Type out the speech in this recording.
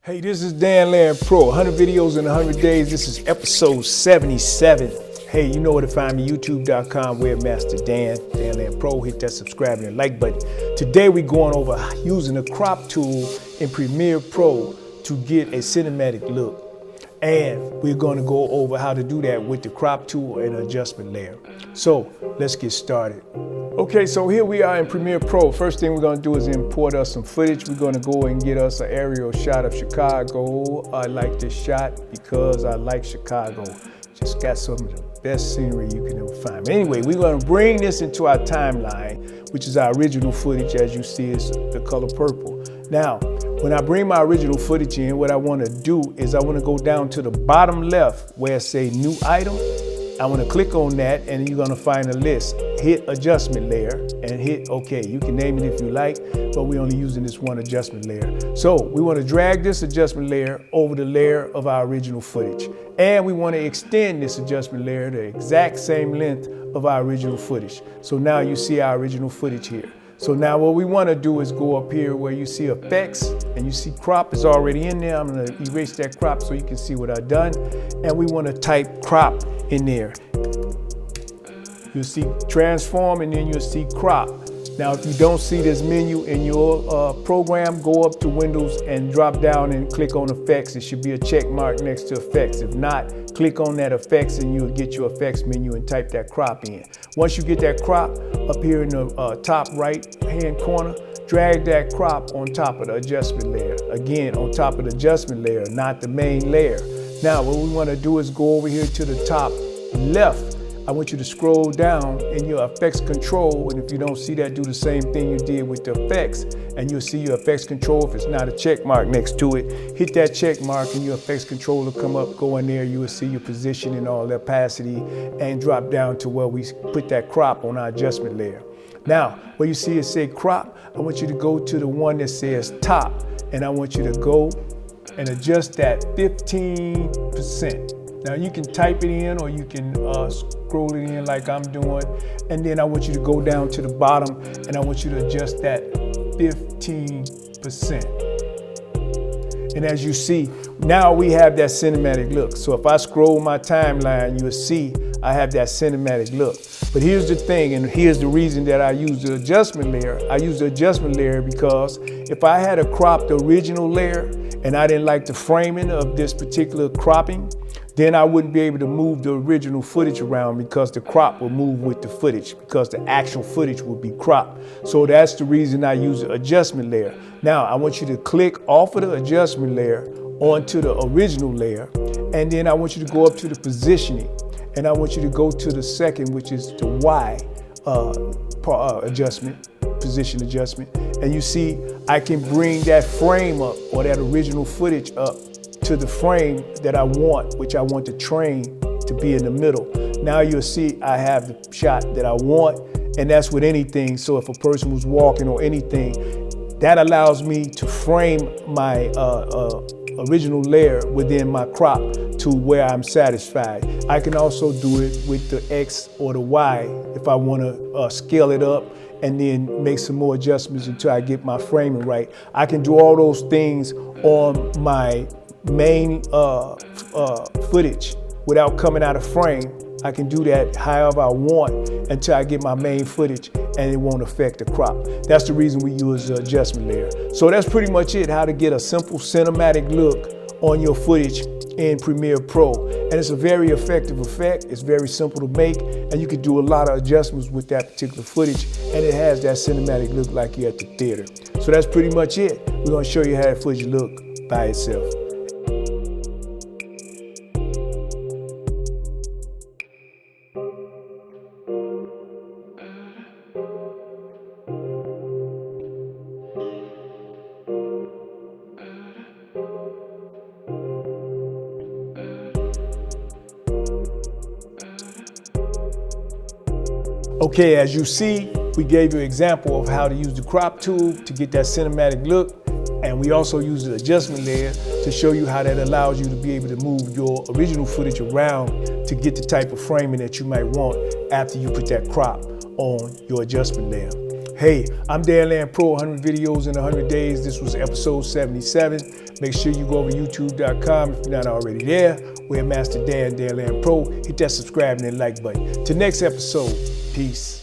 Hey, this is Dan Land Pro, 100 videos in 100 days. This is episode 77. Hey, you know where to find me, youtube.com, webmaster Dan Land Pro. Hit that subscribe and like button. Today we're going over using the crop tool in Premiere Pro to get a cinematic look. And we're going to go over how to do that with the crop tool and adjustment layer. So let's get started. Okay, so here we are in Premiere Pro. First thing we're going to do is import us some footage. We're going to go and get us an aerial shot of Chicago. I like this shot because I like Chicago. Just got some of the best scenery you can ever find. But anyway, we're going to bring this into our timeline, which is our original footage. As you see, it's the color purple. Now, when I bring my original footage in, what I want to do is I want to go down to the bottom left where it says New Item. I want to click on that and you're going to find a list. Hit adjustment layer and hit OK. You can name it if you like, but we're only using this one adjustment layer. So we want to drag this adjustment layer over the layer of our original footage. And we want to extend this adjustment layer the exact same length of our original footage. So now you see our original footage here. So now what we want to do is go up here where you see effects and you see crop is already in there. I'm going to erase that crop so you can see what I've done. And we want to type crop in there. You'll see transform and then you'll see crop. Now if you don't see this menu in your program, go up to Windows and drop down and click on effects. It should be a check mark next to effects. If not, click on that effects and you'll get your effects menu and type that crop in. Once you get that crop up here in the top right hand corner, drag that crop on top of the adjustment layer. Again, on top of the adjustment layer, not the main layer. Now what we want to do is go over here to the top left. I want you to scroll down in your effects control, and if you don't see that, do the same thing you did with the effects, and you'll see your effects control. If it's not a check mark next to it, hit that check mark and your effects control will come up, go in there, you will see your position and all the opacity, and drop down to where we put that crop on our adjustment layer. Now, where you see it say crop, I want you to go to the one that says top, and I want you to go and adjust that 15%. Now you can type it in or you can scroll it in like I'm doing. And then I want you to go down to the bottom and I want you to adjust that 15%. And as you see, now we have that cinematic look. So if I scroll my timeline, you'll see I have that cinematic look. But here's the thing, and here's the reason that I use the adjustment layer. I use the adjustment layer because if I had a cropped original layer and I didn't like the framing of this particular cropping, then I wouldn't be able to move the original footage around because the crop will move with the footage because the actual footage will be cropped. So that's the reason I use the adjustment layer. Now I want you to click off of the adjustment layer onto the original layer, and then I want you to go up to the positioning, and I want you to go to the second, which is the Y adjustment, position adjustment, and you see I can bring that frame up or that original footage up to the frame that I want, which I want the train to be in the middle. Now you'll see I have the shot that I want, and that's with anything. So if a person was walking or anything, that allows me to frame my original layer within my crop to where I'm satisfied. I can also do it with the X or the Y if I want to scale it up and then make some more adjustments until I get my framing right. I can do all those things on my main footage without coming out of frame. I can do that however I want until I get my main footage and it won't affect the crop. That's the reason we use the adjustment layer. So that's pretty much it, how to get a simple cinematic look on your footage in Premiere Pro. And it's a very effective effect. It's very simple to make, and you can do a lot of adjustments with that particular footage, and it has that cinematic look like you're at the theater. So that's pretty much it. We're gonna show you how that footage look by itself. Okay, as you see, we gave you an example of how to use the crop tool to get that cinematic look, and we also use the adjustment layer to show you how that allows you to be able to move your original footage around to get the type of framing that you might want after you put that crop on your adjustment layer. Hey, I'm Dan Land Pro, 100 videos in 100 days. This was episode 77. Make sure you go over to youtube.com if you're not already there. Webmaster Dan, Dan Land Pro. Hit that subscribe and like button. Till next episode, peace.